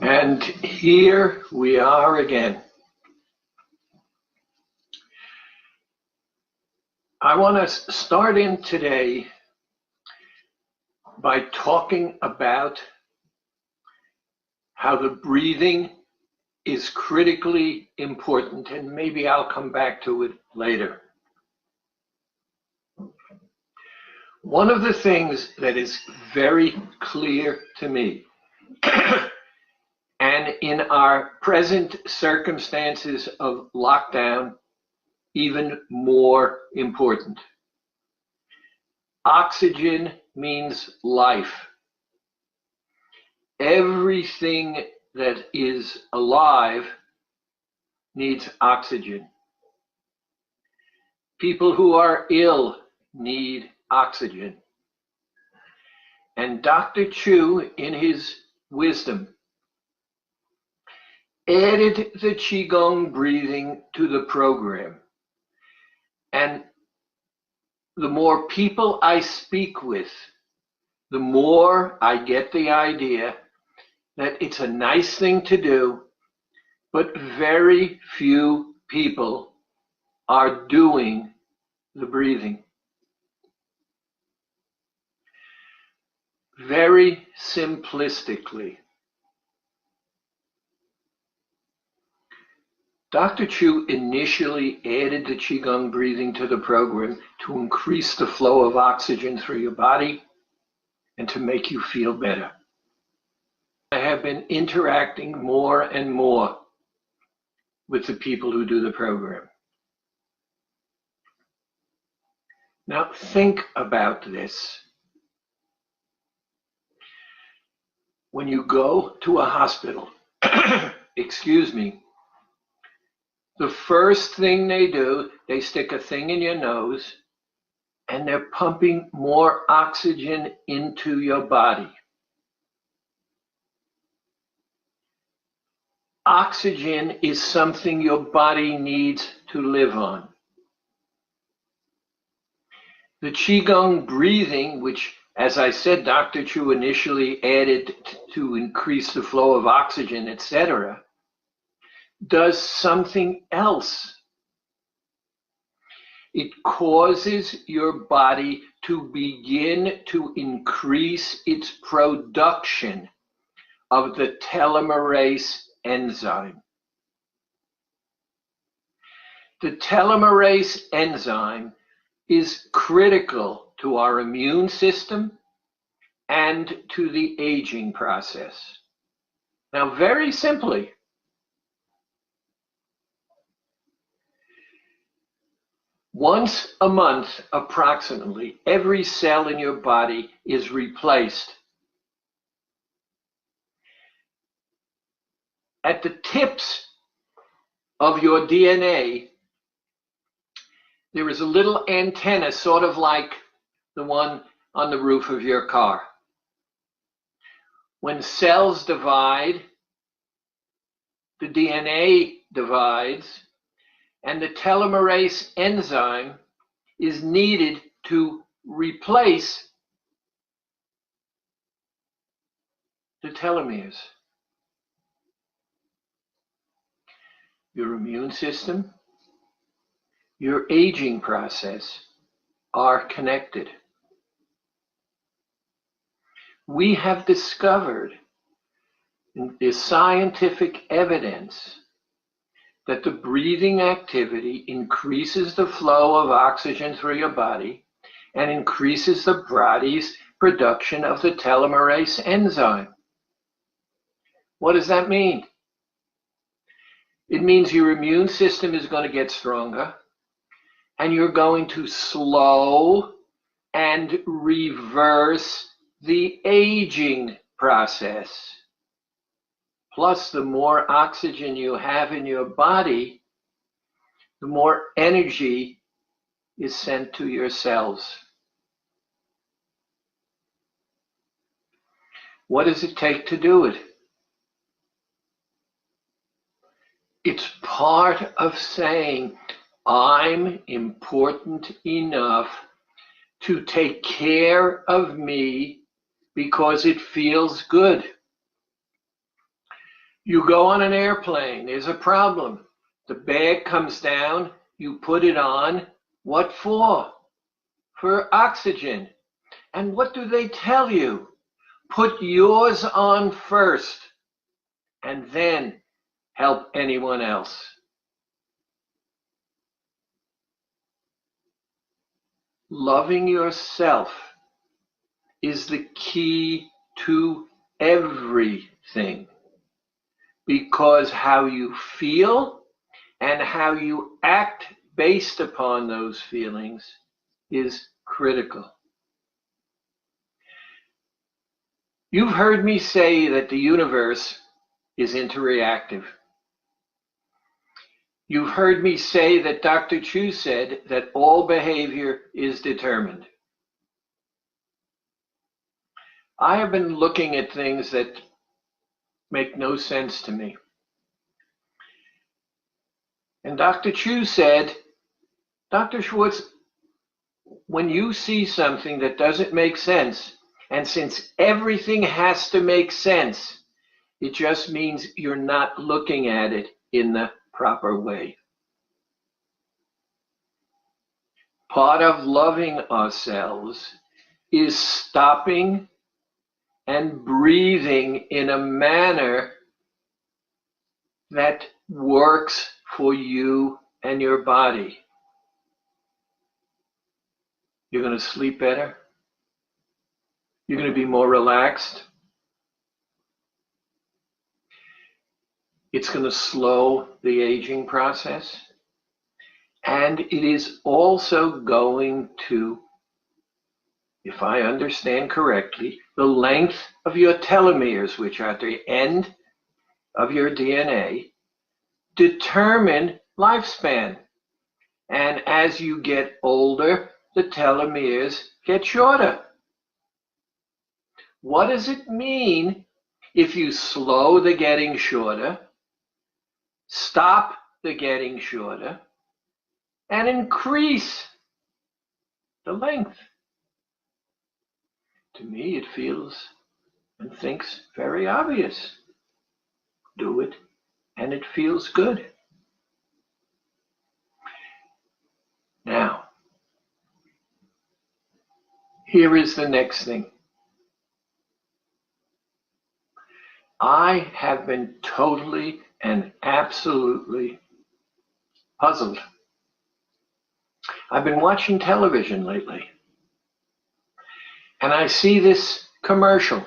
And here we are again. I want to start in today by talking about how the breathing is critically important, and maybe I'll come back to it later. One of the things that is very clear to me, and in our present circumstances of lockdown, even more important. Oxygen means life. Everything that is alive needs oxygen. People who are ill need oxygen. And Dr. Chu, in his wisdom, added the Qigong breathing to the program. And the more people I speak with, the more I get the idea that it's a nice thing to do, but very few people are doing the breathing. Very simplistically, Dr. Chu initially added the Qigong breathing to the program to increase the flow of oxygen through your body and to make you feel better. I have been interacting more and more with the people who do the program. Now think about this. When you go to a hospital, excuse me, the first thing they do, they stick a thing in your nose and they're pumping more oxygen into your body. Oxygen is something your body needs to live on. The Qigong breathing, which, as I said, Dr. Chu initially added to increase the flow of oxygen, etc., does something else. It causes your body to begin to increase its production of the telomerase enzyme. The telomerase enzyme is critical to our immune system and to the aging process. Now, very simply, once a month, approximately, every cell in your body is replaced. At the tips of your DNA, there is a little antenna, sort of like the one on the roof of your car. When cells divide, the DNA divides, and the telomerase enzyme is needed to replace the telomeres. Your immune system, your aging process are connected. We have discovered the scientific evidence that the breathing activity increases the flow of oxygen through your body and increases the body's production of the telomerase enzyme. What does that mean? It means your immune system is going to get stronger and you're going to slow and reverse the aging process. Plus, the more oxygen you have in your body, the more energy is sent to your cells. What does it take to do it? It's part of saying, I'm important enough to take care of me because it feels good. You go on an airplane, there's a problem. The bag comes down, you put it on. What for? For oxygen. And what do they tell you? Put yours on first and then help anyone else. Loving yourself is the key to everything, because how you feel and how you act based upon those feelings is critical. You've heard me say that the universe is interreactive. You've heard me say that Dr. Chu said that all behavior is determined. I have been looking at things that make no sense to me. And Dr. Chu said, Dr. Schwartz, when you see something that doesn't make sense, and since everything has to make sense, it just means you're not looking at it in the proper way. Part of loving ourselves is stopping and breathing in a manner that works for you and your body. You're going to sleep better. You're going to be more relaxed. It's going to slow the aging process. And it is also going to, if I understand correctly, the length of your telomeres, which are at the end of your DNA, determine lifespan. And as you get older, the telomeres get shorter. What does it mean if you slow the getting shorter, stop the getting shorter, and increase the length? To me, it feels and thinks very obvious. Do it, and it feels good. Now, here is the next thing. I have been totally and absolutely puzzled. I've been watching television lately, and I see this commercial.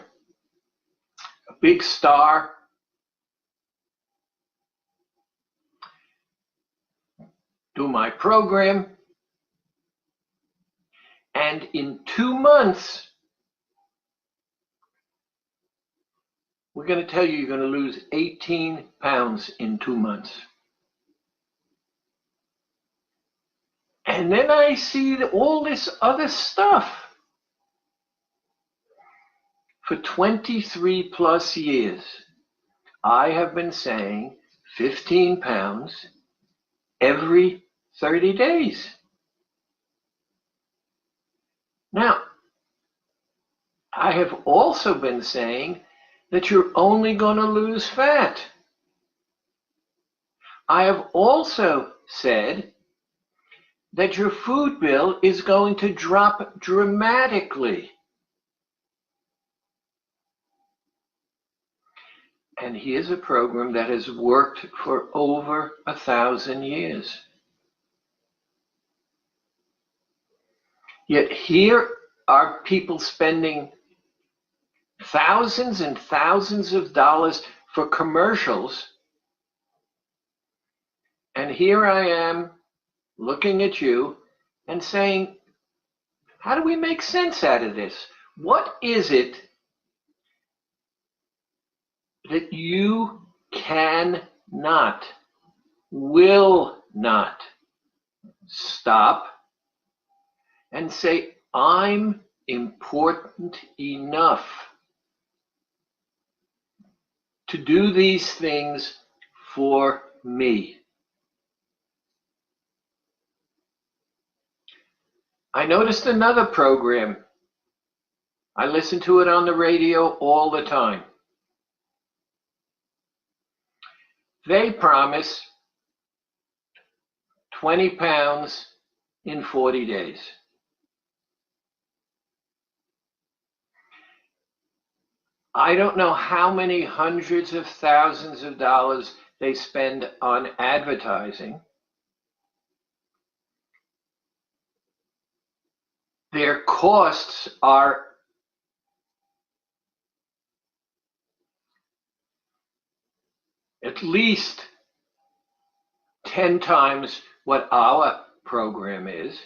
A big star, do my program, and in 2 months, we're going to tell you you're going to lose 18 pounds in 2 months. And then I see all this other stuff. For 23 plus years, I have been saying 15 pounds every 30 days. Now, I have also been saying that you're only going to lose fat. I have also said that your food bill is going to drop dramatically. And here's a program that has worked for over 1,000 years. Yet here are people spending thousands and thousands of dollars for commercials. And here I am looking at you and saying, how do we make sense out of this? What is it that you cannot, will not stop and say, I'm important enough to do these things for me? I noticed another program. I listen to it on the radio all the time. They promise 20 pounds in 40 days. I don't know how many hundreds of thousands of dollars they spend on advertising. Their costs are at least 10 times what our program is.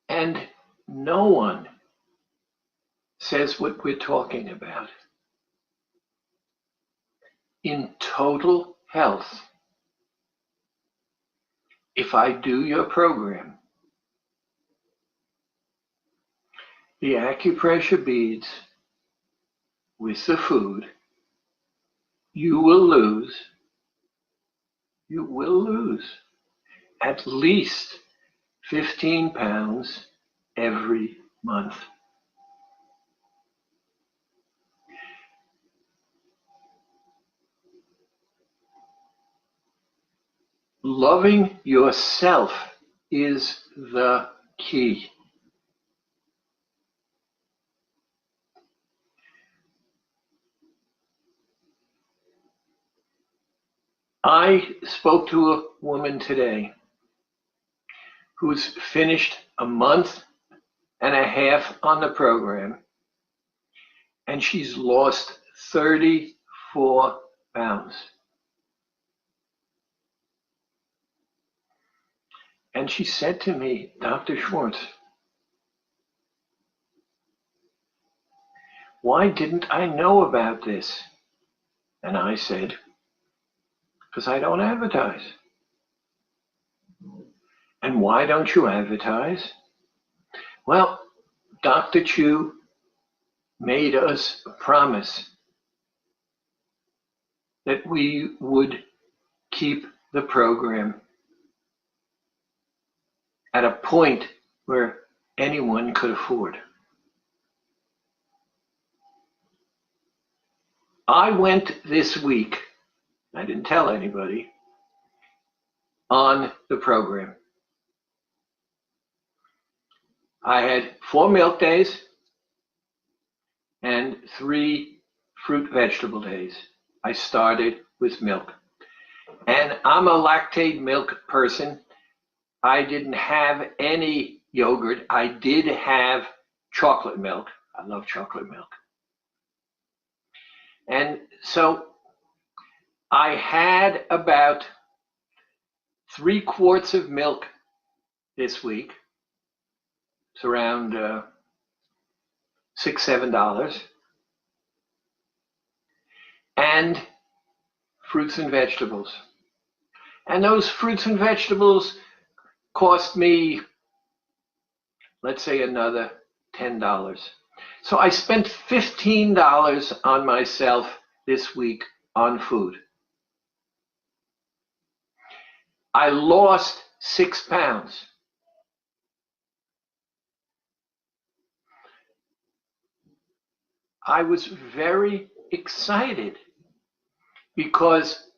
And no one says what we're talking about. In total health, if I do your program, the acupressure beads with the food, you will lose at least 15 pounds every month. Loving yourself is the key. I spoke to a woman today who's finished a month and a half on the program, and she's lost 34 pounds. And she said to me, Dr. Schwartz, why didn't I know about this? And I said, because I don't advertise. And why don't you advertise? Well, Dr. Chu made us a promise that we would keep the program at a point where anyone could afford. I went this week, I didn't tell anybody, on the program. I had 4 milk days and 3 fruit vegetable days. I started with milk. And I'm a lactate milk person. I didn't have any yogurt. I did have chocolate milk. I love chocolate milk. And so I had about 3 quarts of milk this week. It's around $6, $7. And fruits and vegetables. And those fruits and vegetables cost me, let's say, another $10. So I spent $15 on myself this week on food. I lost 6 pounds. I was very excited because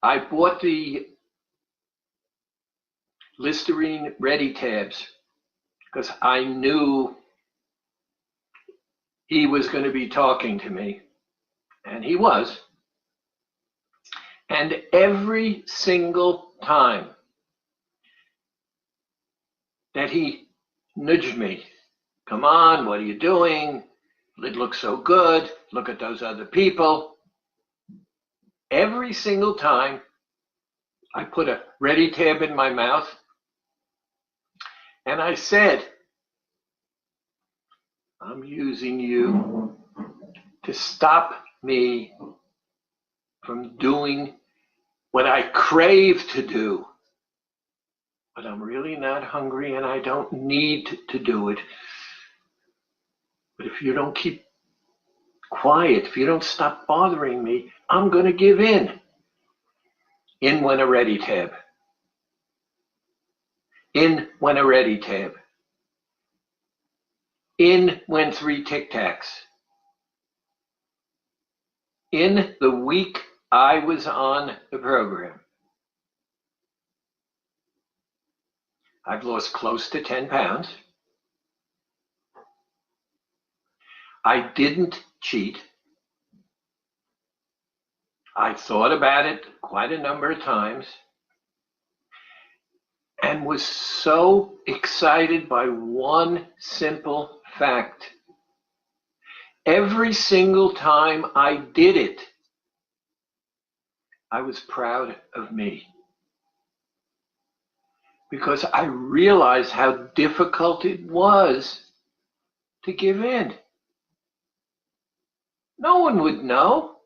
I bought the Listerine Ready tabs because I knew he was going to be talking to me, and he was. And every single time that he nudged me, come on, what are you doing? It looks so good. Look at those other people. Every single time I put a Ready tab in my mouth and I said, I'm using you to stop me from doing what I crave to do. But I'm really not hungry and I don't need to do it. But if you don't keep quiet, if you don't stop bothering me, I'm going to give in. In went a Ready tab. In went a Ready tab. In went 3 Tic Tacs. In the week I was on the program, I've lost close to 10 pounds. I didn't cheat. I thought about it quite a number of times and was so excited by one simple fact. Every single time I did it, I was proud of me, because I realized how difficult it was to give in. No one would know.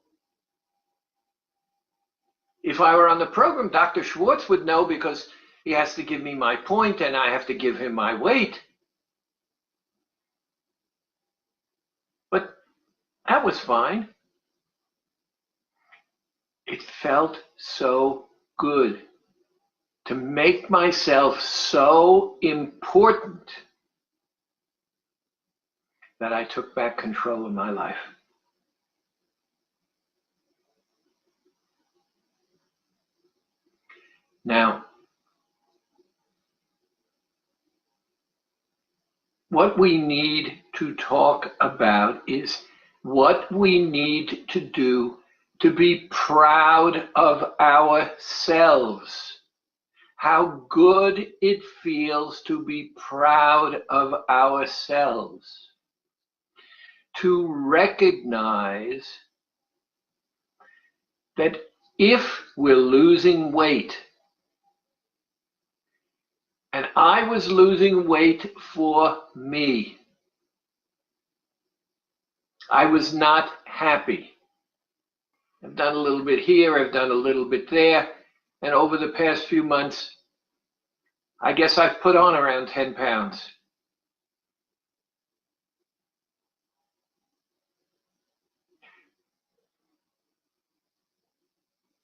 If I were on the program, Dr. Schwartz would know, because he has to give me my point and I have to give him my weight. But that was fine. It felt so good to make myself so important that I took back control of my life. Now, what we need to talk about is what we need to do to be proud of ourselves. How good it feels to be proud of ourselves. To recognize that if we're losing weight, and I was losing weight for me, I was not happy. I've done a little bit here, I've done a little bit there, and over the past few months, I guess I've put on around 10 pounds.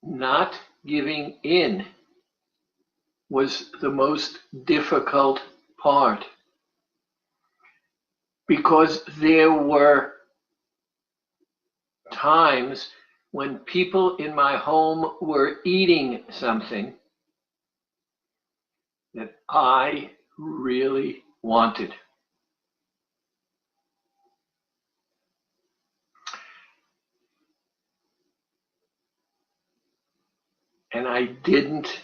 Not giving in was the most difficult part, because there were times when people in my home were eating something that I really wanted. And I didn't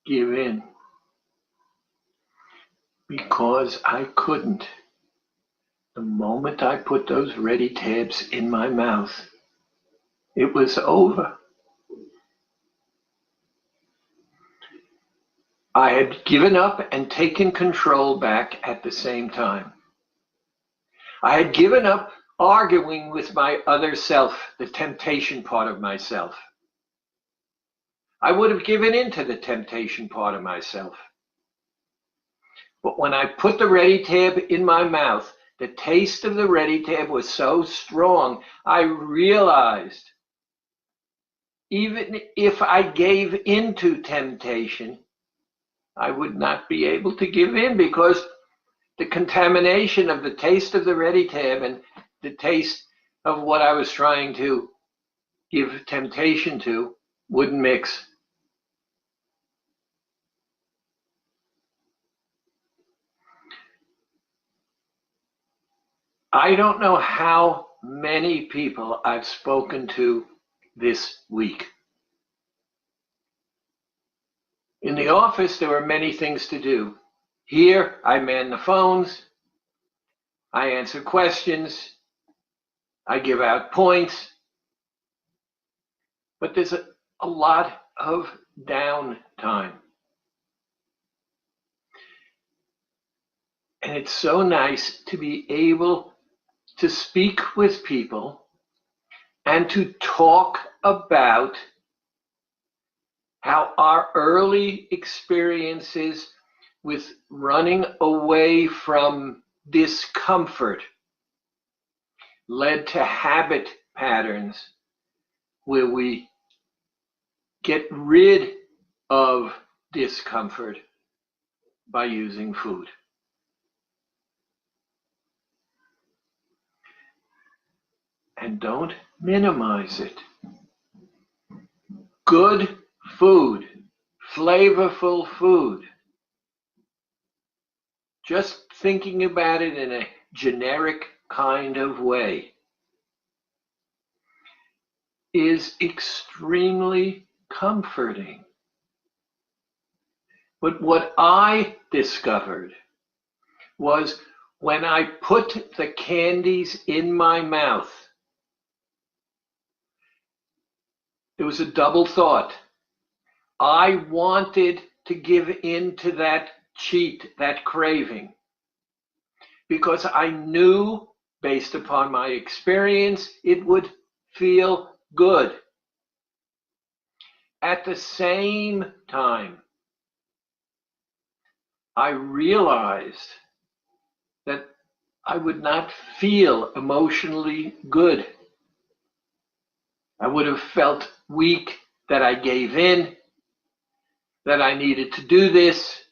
give in because I couldn't. The moment I put those ready tabs in my mouth, it was over. I had given up and taken control back at the same time. I had given up arguing with my other self, the temptation part of myself. I would have given in to the temptation part of myself. But when I put the ready tab in my mouth, the taste of the ready tab was so strong, I realized even if I gave into temptation, I would not be able to give in, because the contamination of the taste of the ready tab and the taste of what I was trying to give temptation to wouldn't mix. I don't know how many people I've spoken to this week. In the office, there were many things to do. Here, I man the phones, I answer questions, I give out points, but there's a lot of downtime. And it's so nice to be able to speak with people and to talk about how our early experiences with running away from discomfort led to habit patterns where we get rid of discomfort by using food. and don't minimize it. Good food, flavorful food, just thinking about it in a generic kind of way, is extremely comforting. But what I discovered was when I put the candies in my mouth, there was a double thought. I wanted to give in to that cheat, that craving, because I knew, based upon my experience, it would feel good. At the same time, I realized that I would not feel emotionally good. I would have felt weak, that I gave in, that I needed to do this,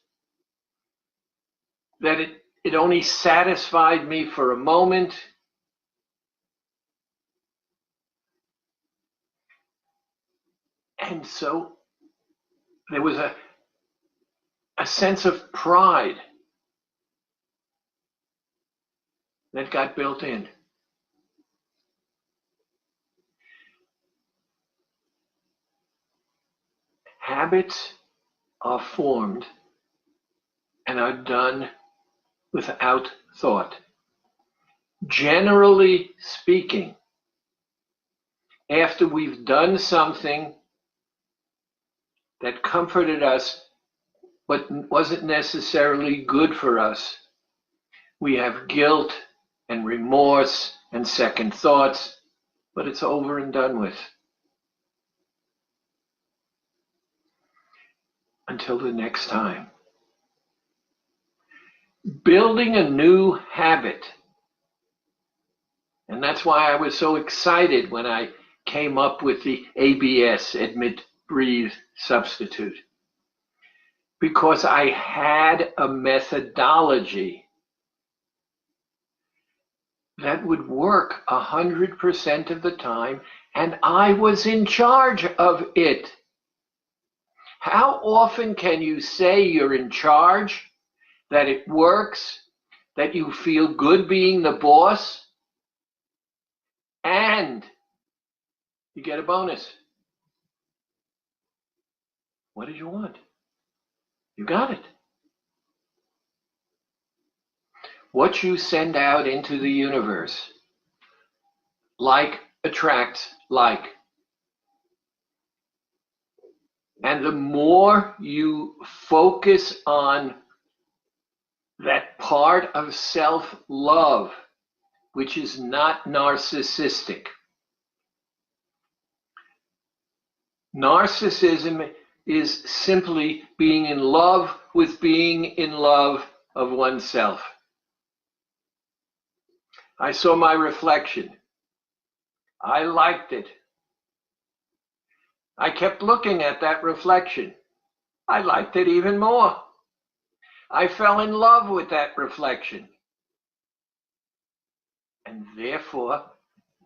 that it only satisfied me for a moment. And so there was a sense of pride that got built in. Habits are formed and are done without thought. Generally speaking, after we've done something that comforted us but wasn't necessarily good for us, we have guilt and remorse and second thoughts, but it's over and done with. Until the next time. Building a new habit. And that's why I was so excited when I came up with the ABS, Admit, Breathe, Substitute. Because I had a methodology that would work 100% of the time, and I was in charge of it. How often can you say you're in charge, that it works, that you feel good being the boss, and you get a bonus? What did you want? You got it. What you send out into the universe, like attracts like. And the more you focus on that part of self-love, which is not narcissistic. Narcissism is simply being in love with being in love of oneself. I saw my reflection. I liked it. I kept looking at that reflection. I liked it even more. I fell in love with that reflection. And therefore,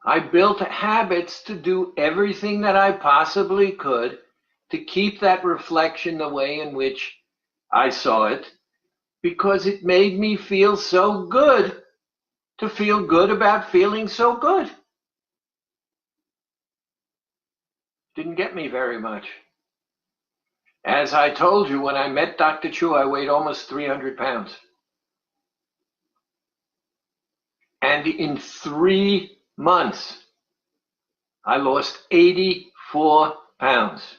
I built habits to do everything that I possibly could to keep that reflection the way in which I saw it, because it made me feel so good to feel good about feeling so good. Didn't get me very much. As I told you, when I met Dr. Chu, I weighed almost 300 pounds. And in 3 months, I lost 84 pounds.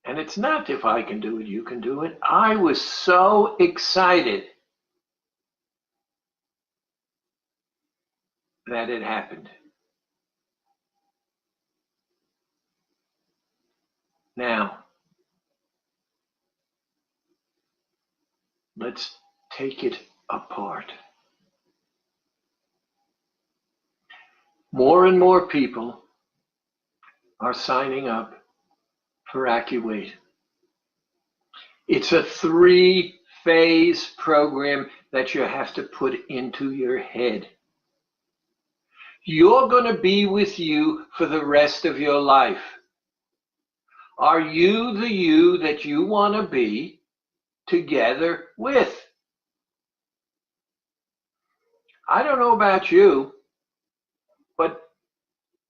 And it's not if I can do it, you can do it. I was so excited that it happened. Now, let's take it apart. More and more people are signing up for AccuWeight. It's a 3-phase program that you have to put into your head. You're going to be with you for the rest of your life. Are you the you that you want to be together with? I don't know about you, but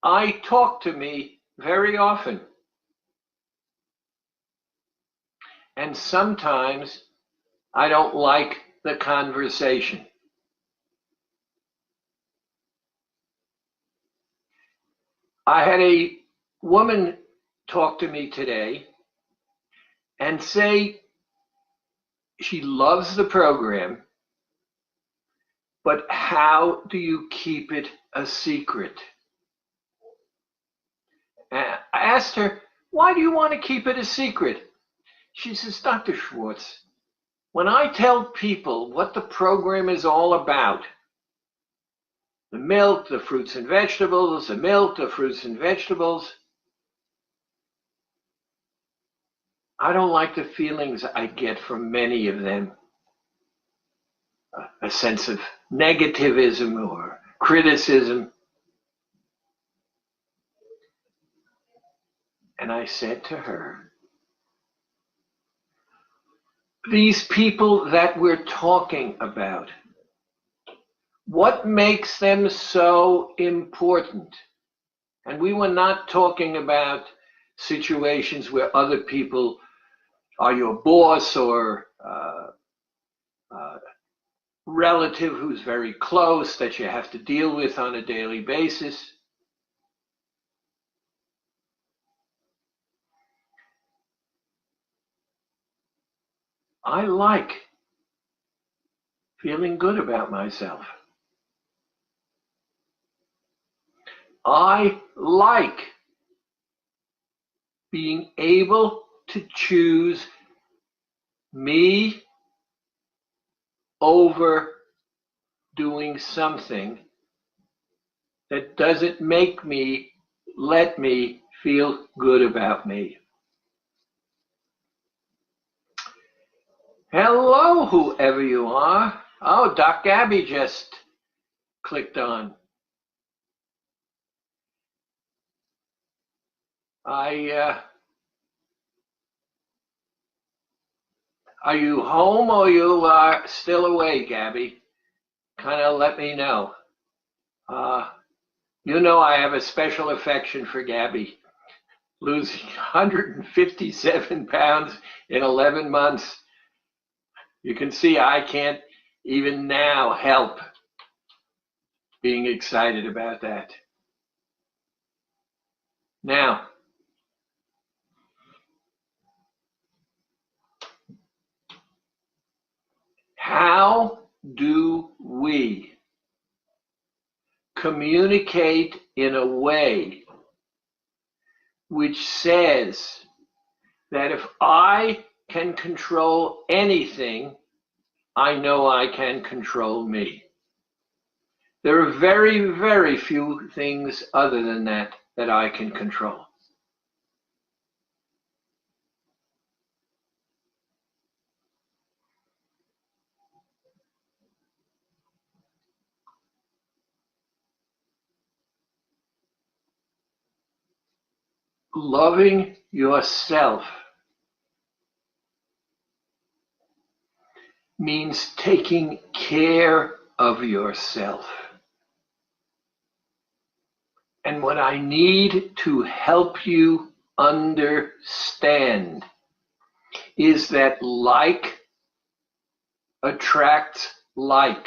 I talk to me very often. And sometimes I don't like the conversation. I had a woman talk to me today and say she loves the program, but how do you keep it a secret? And I asked her, why do you want to keep it a secret? She says, Dr. Schwartz, when I tell people what the program is all about, the milk, the fruits and vegetables, the milk, the fruits and vegetables, I don't like the feelings I get from many of them. A sense of negativism or criticism. And I said to her, these people that we're talking about, what makes them so important? And we were not talking about situations where other people are your boss or relative who's very close that you have to deal with on a daily basis. I like feeling good about myself. I like being able to choose me over doing something that doesn't let me feel good about me. Hello, whoever you are. Oh, Doc Gabby just clicked on. Are you home or you are still away, Gabby? Kind of let me know. You know I have a special affection for Gabby. Losing 157 pounds in 11 months. You can see I can't even now help being excited about that. Now, how do we communicate in a way which says that if I can control anything, I know I can control me? There are very, very few things other than that that I can control. Loving yourself means taking care of yourself. And what I need to help you understand is that like attracts like.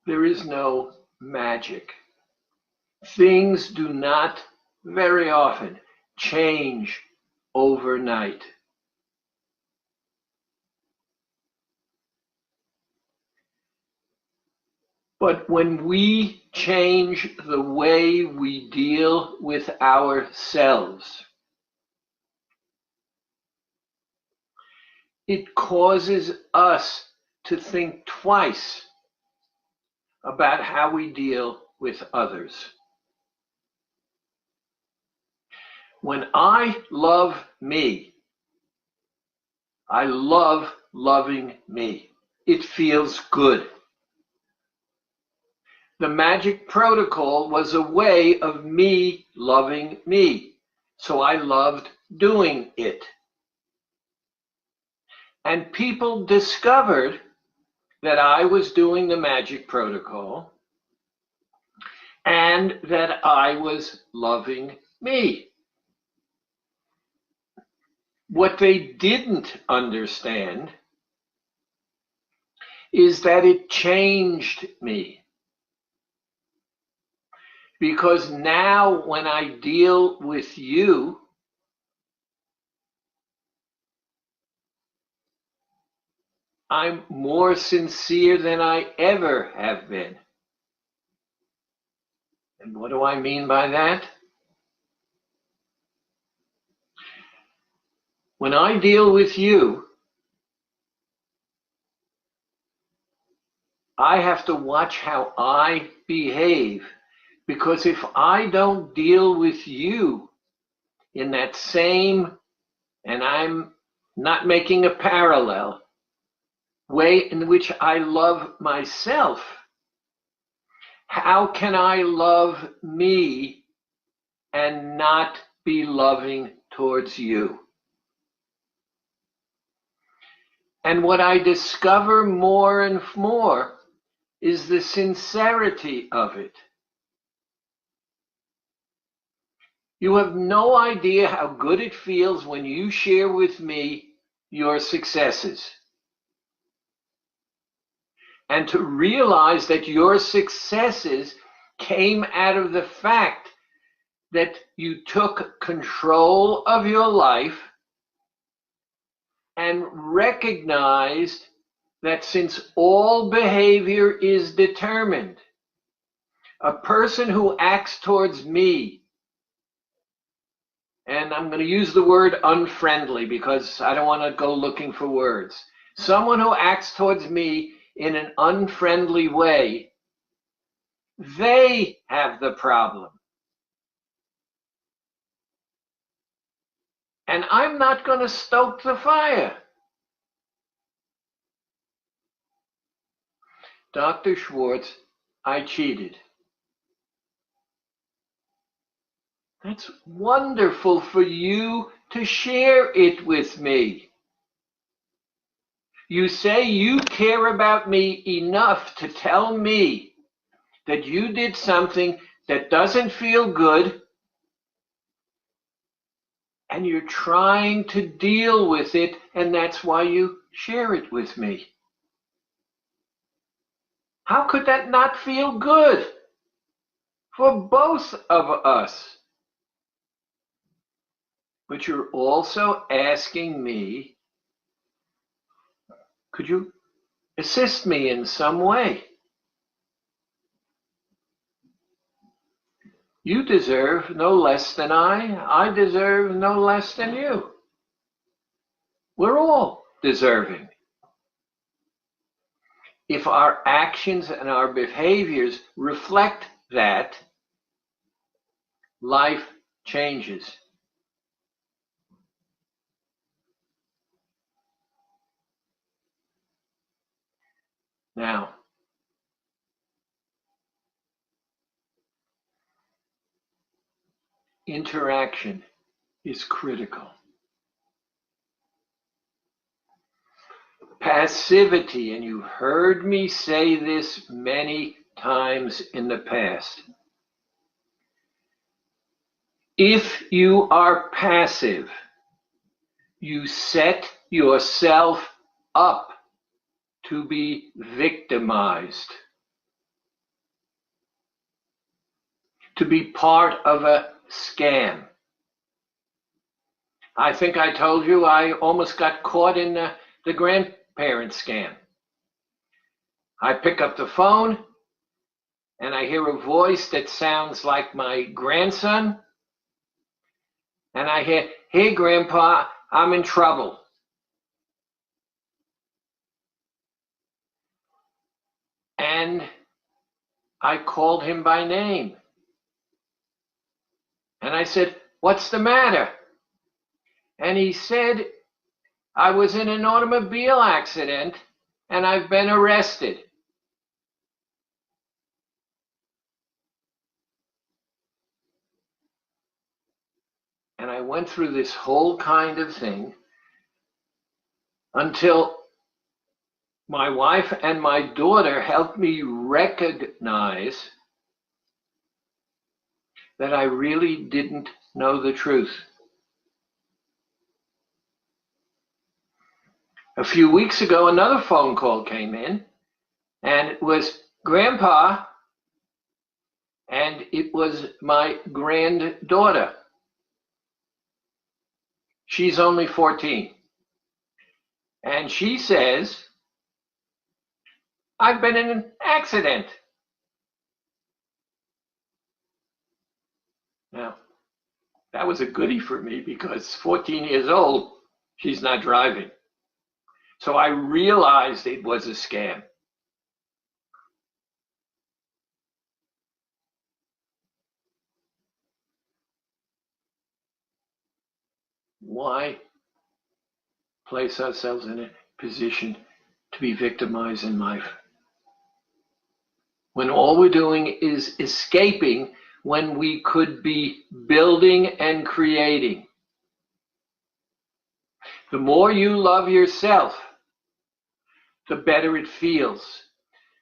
There is no magic. Things do not very often change overnight. But when we change the way we deal with ourselves, it causes us to think twice about how we deal with others. When I love me, I love loving me. It feels good. The magic protocol was a way of me loving me, so I loved doing it. And people discovered that I was doing the magic protocol and that I was loving me. What they didn't understand is that it changed me. Because now when I deal with you, I'm more sincere than I ever have been. And what do I mean by that? When I deal with you, I have to watch how I behave, because if I don't deal with you in that same, and I'm not making a parallel, way in which I love myself, how can I love me and not be loving towards you? And what I discover more and more is the sincerity of it. You have no idea how good it feels when you share with me your successes. And to realize that your successes came out of the fact that you took control of your life and recognized that since all behavior is determined, a person who acts towards me, and I'm going to use the word unfriendly because I don't want to go looking for words. Someone who acts towards me in an unfriendly way, they have the problem. And I'm not going to stoke the fire. Dr. Schwartz, I cheated. That's wonderful for you to share it with me. You say you care about me enough to tell me that you did something that doesn't feel good, and you're trying to deal with it, and that's why you share it with me. How could that not feel good for both of us? But you're also asking me, could you assist me in some way? You deserve no less than I deserve no less than you. We're all deserving. If our actions and our behaviors reflect that, life changes. Now, interaction is critical. Passivity, and you've heard me say this many times in the past. If you are passive, you set yourself up to be victimized, to be part of a scam. I think I told you I almost got caught in the grandparent scam. I pick up the phone and I hear a voice that sounds like my grandson, and I hear, "Hey, Grandpa, I'm in trouble." And I called him by name. And I said, "What's the matter?" And he said, "I was in an automobile accident and I've been arrested." And I went through this whole kind of thing until my wife and my daughter helped me recognize that I really didn't know the truth. A few weeks ago, another phone call came in, and it was Grandpa, and it was my granddaughter. She's only 14. And she says, "I've been in an accident." Now, that was a goodie for me because 14 years old, she's not driving. So I realized it was a scam. Why place ourselves in a position to be victimized in life when all we're doing is escaping when we could be building and creating? The more you love yourself, the better it feels.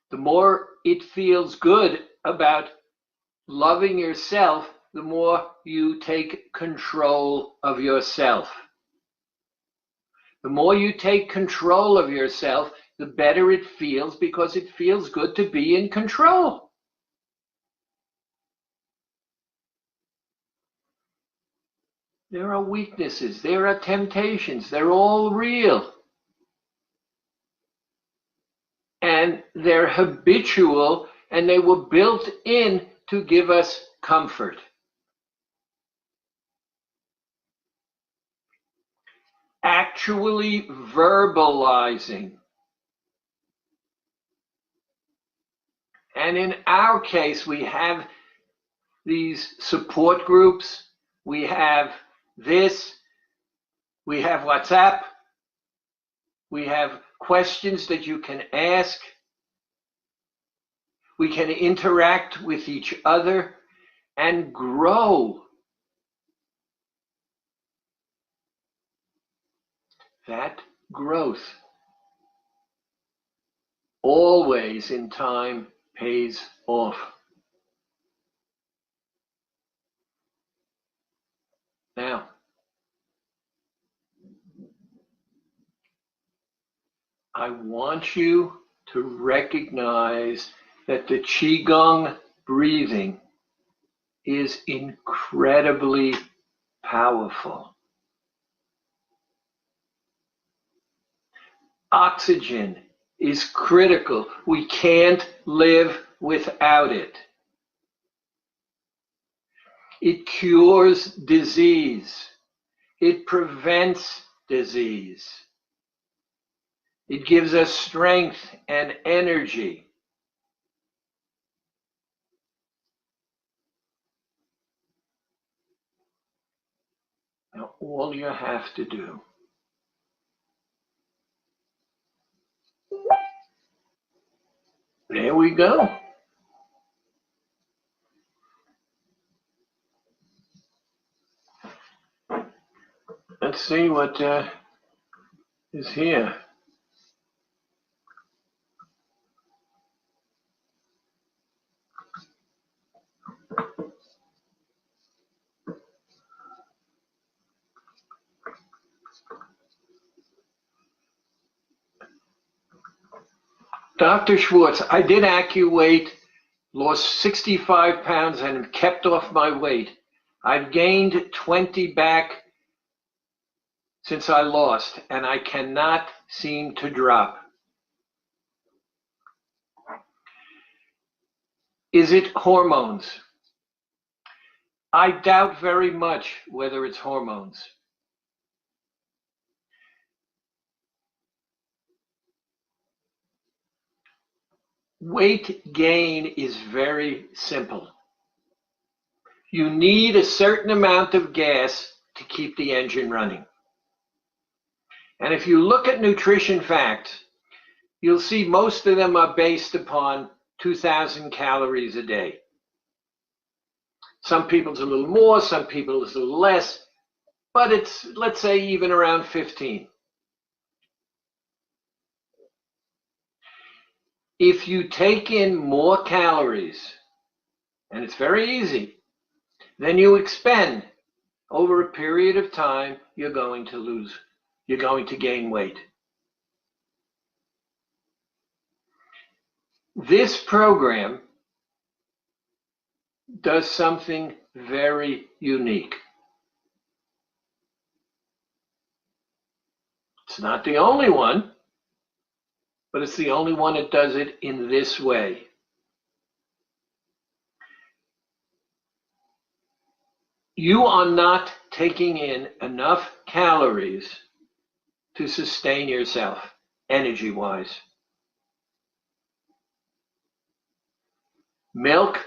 The more it feels good about loving yourself, the more you take control of yourself. The more you take control of yourself, the better it feels because it feels good to be in control. There are weaknesses, there are temptations, they're all real. And they're habitual, and they were built in to give us comfort. Actually verbalizing. And in our case, we have these support groups, we have this, we have WhatsApp, we have questions that you can ask, we can interact with each other and grow. That growth always in time pays off. Now, I want you to recognize that the Qigong breathing is incredibly powerful. Oxygen is critical. We can't live without it. It cures disease. It prevents disease. It gives us strength and energy. Now, all you have to do there we go. Let's see what is here. Dr. Schwartz, I did AccuWeight, lost 65 pounds and kept off my weight. I've gained 20 back since I lost, and I cannot seem to drop. Is it hormones? I doubt very much whether it's hormones. Weight gain is very simple. You need a certain amount of gas to keep the engine running. And if you look at nutrition facts, you'll see most of them are based upon 2,000 calories a day. Some people's a little more, some people's a little less, but it's, let's say, even around 15. If you take in more calories, and it's very easy, than you expend, over a period of time, you're going to gain weight. This program does something very unique. It's not the only one, but it's the only one that does it in this way. You are not taking in enough calories to sustain yourself, energy-wise. Milk,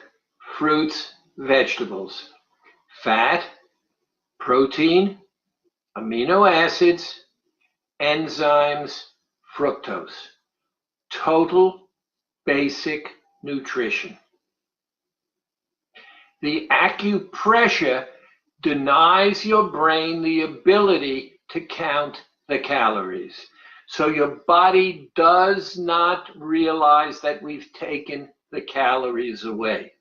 fruits, vegetables, fat, protein, amino acids, enzymes, fructose. Total basic nutrition. The acupressure denies your brain the ability to count the calories. So your body does not realize that we've taken the calories away.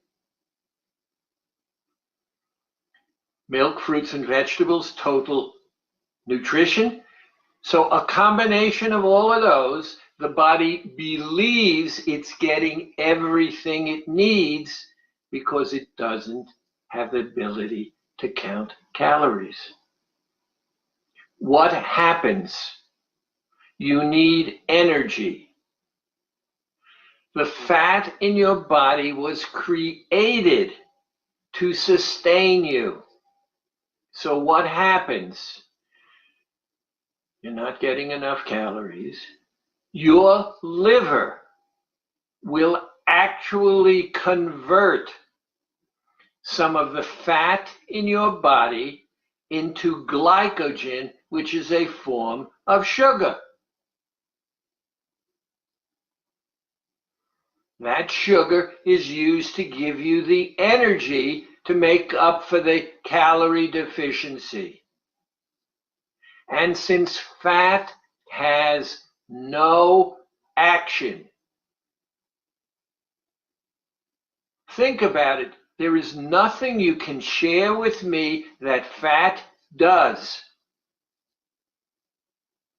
Milk, fruits, and vegetables, total nutrition. So a combination of all of those, the body believes it's getting everything it needs because it doesn't have the ability to count calories. What happens? You need energy. The fat in your body was created to sustain you. So what happens? You're not getting enough calories. Your liver will actually convert some of the fat in your body into glycogen, which is a form of sugar. That sugar is used to give you the energy to make up for the calorie deficiency. And since fat has no action, think about it. There is nothing you can share with me that fat does.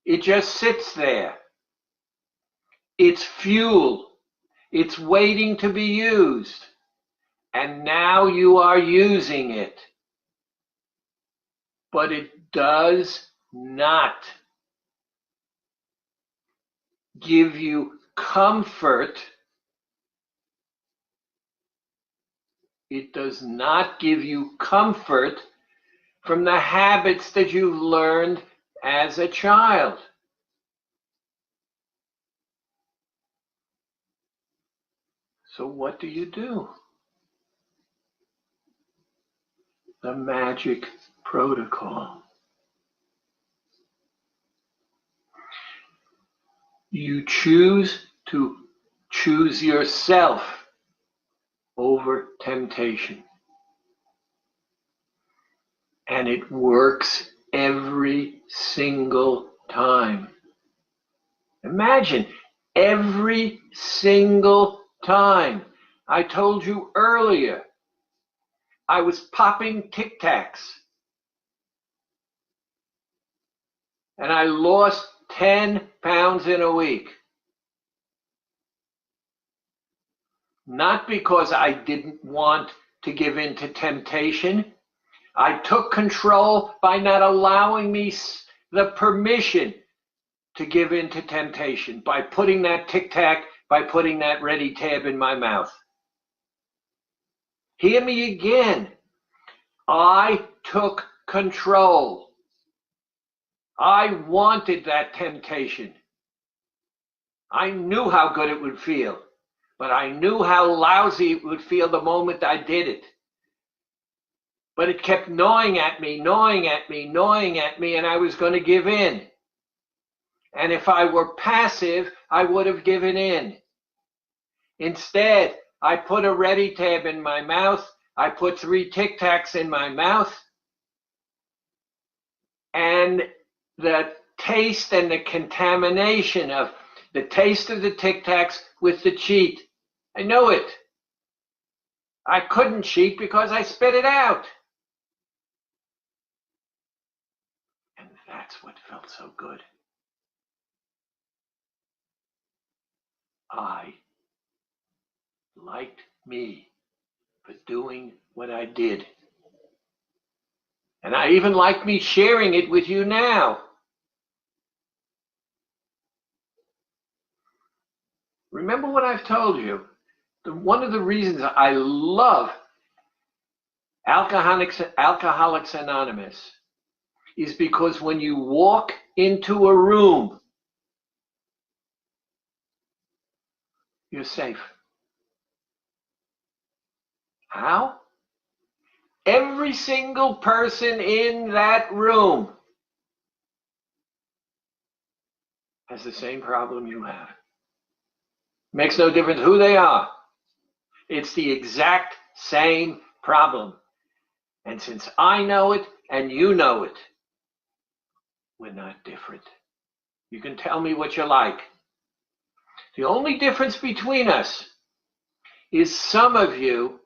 It just sits there. It's fuel. It's waiting to be used. And now you are using it. But it does not give you comfort. It does not give you comfort from the habits that you've learned as a child. So what do? The magic protocol. You choose to choose yourself over temptation. And it works every single time. Imagine, every single time. I told you earlier, I was popping Tic Tacs. And I lost 10 pounds in a week. Not because I didn't want to give in to temptation. I took control by not allowing me the permission to give in to temptation, by putting that Tic Tac, by putting that Ready tab in my mouth. Hear me again. I took control. I wanted that temptation. I knew how good it would feel. But I knew how lousy it would feel the moment I did it. But it kept gnawing at me, gnawing at me, gnawing at me, and I was going to give in. And if I were passive, I would have given in. Instead, I put a Ready Tab in my mouth. I put 3 Tic Tacs in my mouth. And the taste and the contamination of the taste of the Tic Tacs with the cheat. I know it. I couldn't cheat because I spit it out. And that's what felt so good. I liked me for doing what I did. And I even like me sharing it with you now. Remember what I've told you. One of the reasons I love Alcoholics Anonymous is because when you walk into a room, you're safe. How? Every single person in that room has the same problem you have. Makes no difference who they are. It's the exact same problem. And since I know it and you know it, we're not different. You can tell me what you like. The only difference between us is some of you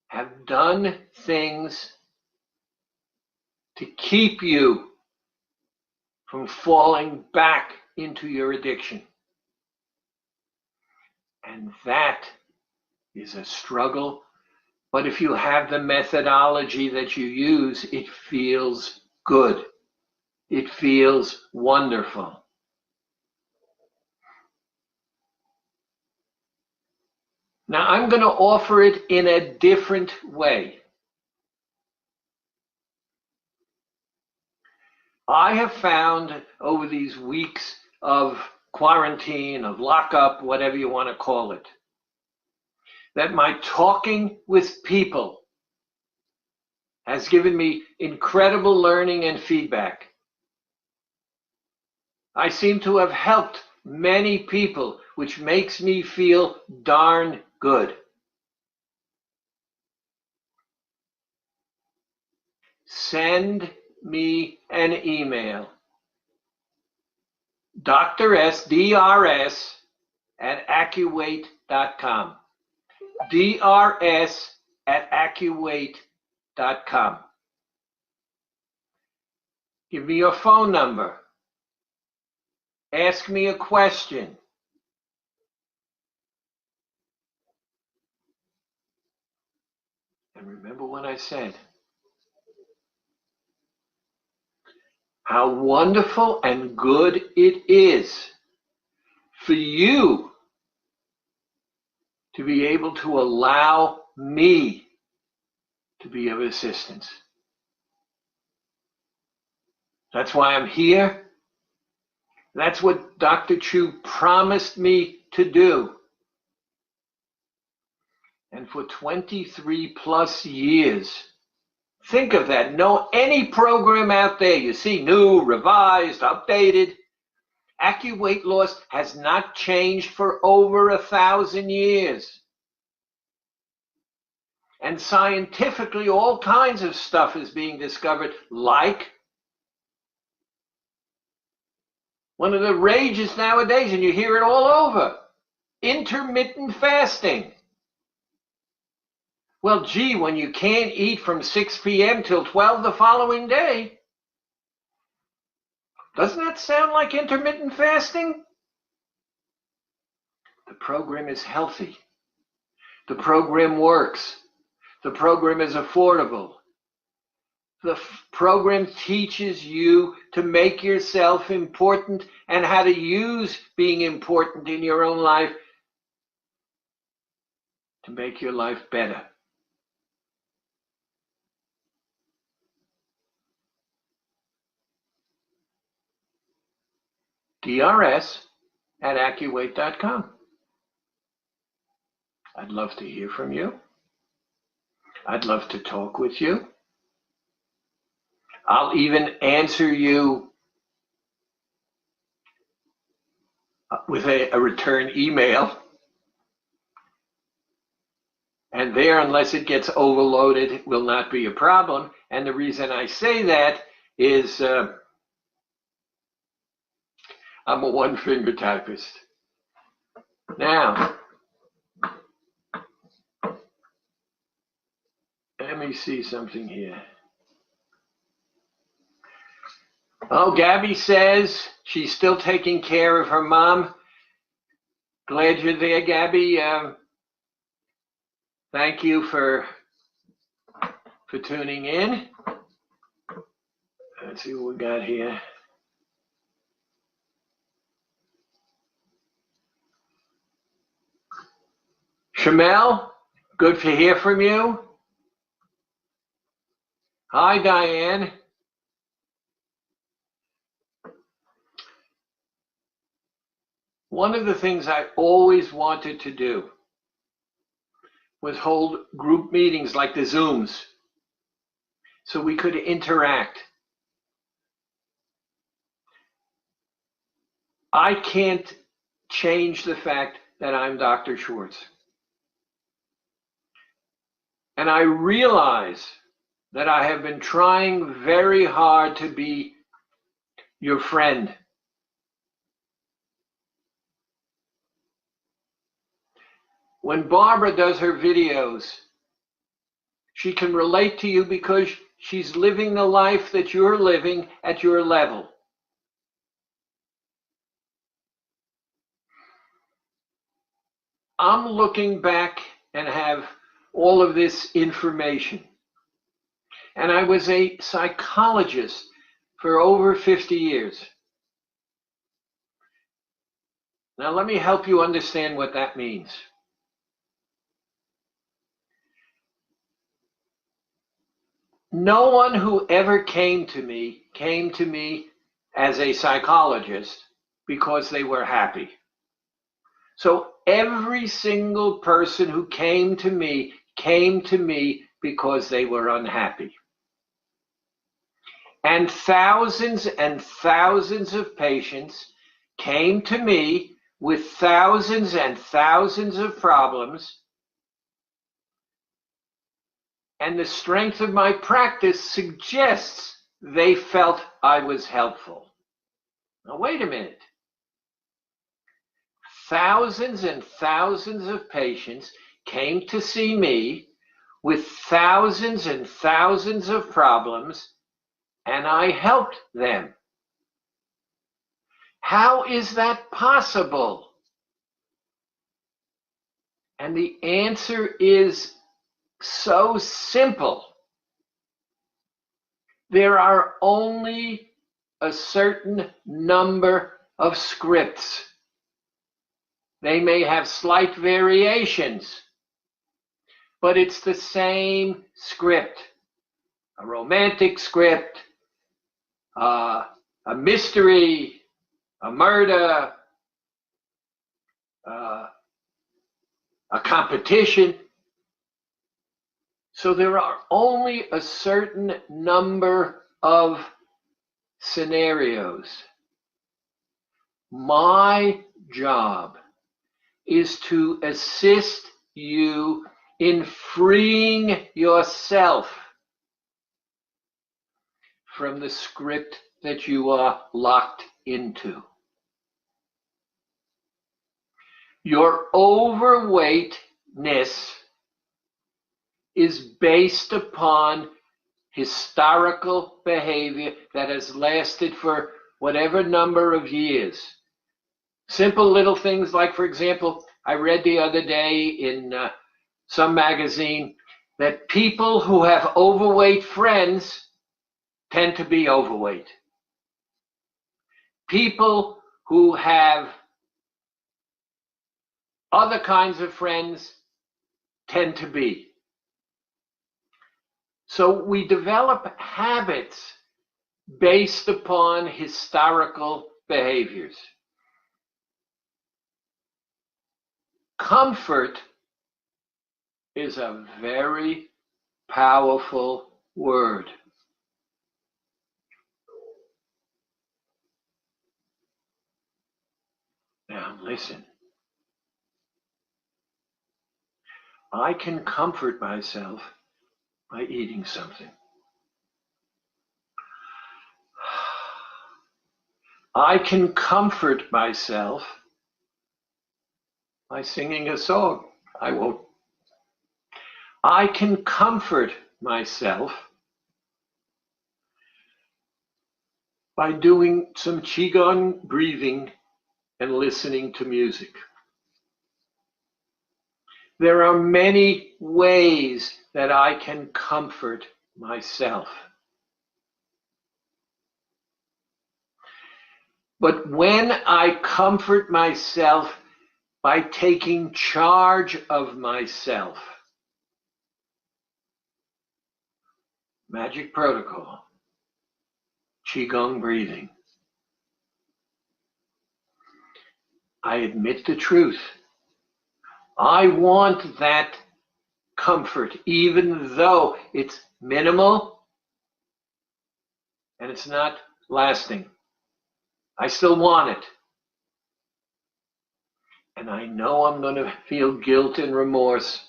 have done things to keep you from falling back into your addiction. And that is a struggle. But if you have the methodology that you use, it feels good. It feels wonderful. Now, I'm going to offer it in a different way. I have found over these weeks of quarantine, of lockup, whatever you want to call it, that my talking with people has given me incredible learning and feedback. I seem to have helped many people, which makes me feel darn good. Send me an email. DRS at AccuWeight.com. DRS at AccuWeight.com. Give me your phone number. Ask me a question. And remember what I said. How wonderful and good it is for you to be able to allow me to be of assistance. That's why I'm here. That's what Dr. Chu promised me to do. And for 23 plus years, think of that. No, any program out there you see new, revised, updated, AccuWeight Loss has not changed for over 1,000 years. And scientifically, all kinds of stuff is being discovered, like one of the rages nowadays, and you hear it all over, intermittent fasting. Well, gee, when you can't eat from 6 p.m. till 12 the following day, doesn't that sound like intermittent fasting? The program is healthy. The program works. The program is affordable. The program teaches you to make yourself important and how to use being important in your own life to make your life better. DRS gabby@accurate.com. I'd love to hear from you. I'd love to talk with you. I'll even answer you with a return email. And there, unless it gets overloaded, it will not be a problem. And the reason I say that is I'm a one-finger typist. Now, let me see something here. Oh, Gabby says she's still taking care of her mom. Glad you're there, Gabby. Thank you for tuning in. Let's see what we got here. Shamel, good to hear from you. Hi, Diane. One of the things I always wanted to do was hold group meetings like the Zooms so we could interact. I can't change the fact that I'm Dr. Schwartz. And I realize that I have been trying very hard to be your friend. When Barbara does her videos, she can relate to you because she's living the life that you're living at your level. I'm looking back and have all of this information. And I was a psychologist for over 50 years. Now let me help you understand what that means. No one who ever came to me as a psychologist because they were happy. So every single person who came to me because they were unhappy. And thousands of patients came to me with thousands and thousands of problems. And the strength of my practice suggests they felt I was helpful. Now, wait a minute. Thousands and thousands of patients came to see me with thousands and thousands of problems, and I helped them. How is that possible? And the answer is so simple. There are only a certain number of scripts. They may have slight variations, but it's the same script. A romantic script, a mystery, a murder, a competition. So there are only a certain number of scenarios. My job is to assist you in freeing yourself from the script that you are locked into. Your overweightness is based upon historical behavior that has lasted for whatever number of years. Simple little things like, for example, I read the other day in some magazine that people who have overweight friends tend to be overweight. People who have other kinds of friends tend to be. So we develop habits based upon historical behaviors. comfort is a very powerful word. Now listen. I can comfort myself by eating something. I can comfort myself by singing a song. I won't. I can comfort myself by doing some Qigong breathing and listening to music. There are many ways that I can comfort myself. But when I comfort myself by taking charge of myself, magic protocol, Qigong breathing, I admit the truth. I want that comfort, even though it's minimal and it's not lasting. I still want it. And I know I'm going to feel guilt and remorse.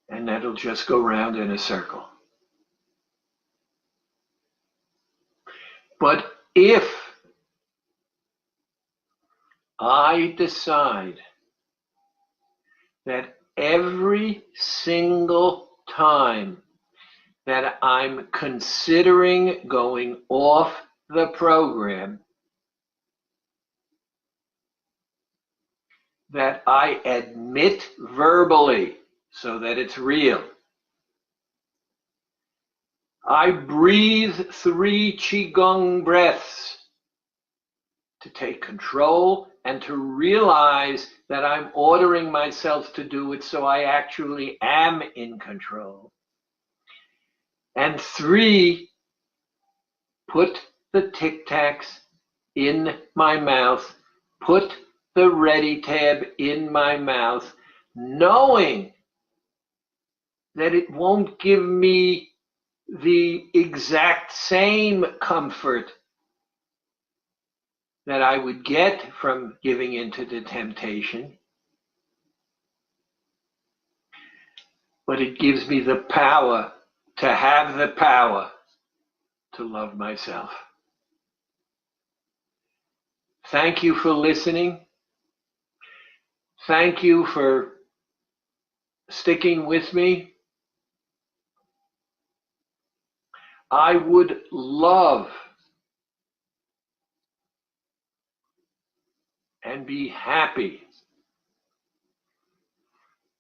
And that'll just go round in a circle. But if I decide that every single time that I'm considering going off the program, that I admit verbally so that it's real, I breathe 3 Qigong breaths to take control and to realize that I'm ordering myself to do it so I actually am in control. And 3, put the Tic Tacs in my mouth, put the Ready tab in my mouth, knowing that it won't give me the exact same comfort that I would get from giving into the temptation, but it gives me the power to have the power to love myself. Thank you for listening. Thank you for sticking with me. I would love and be happy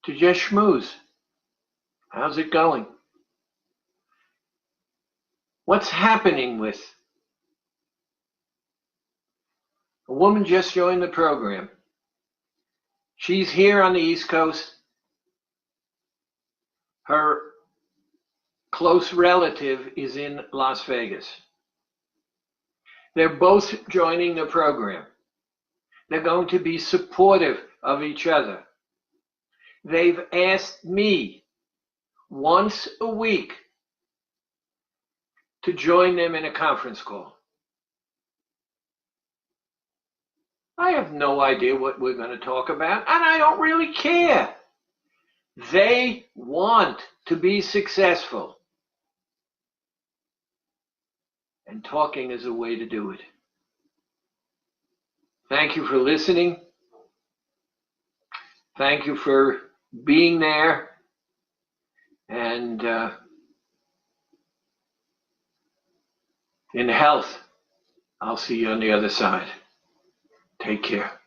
to just schmooze. How's it going? What's happening with? A woman just joined the program. She's here on the East Coast. Her close relative is in Las Vegas. They're both joining the program. They're going to be supportive of each other. They've asked me once a week to join them in a conference call. I have no idea what we're going to talk about, and I don't really care. They want to be successful. And talking is a way to do it. Thank you for listening. Thank you for being there. And in health, I'll see you on the other side. Take care.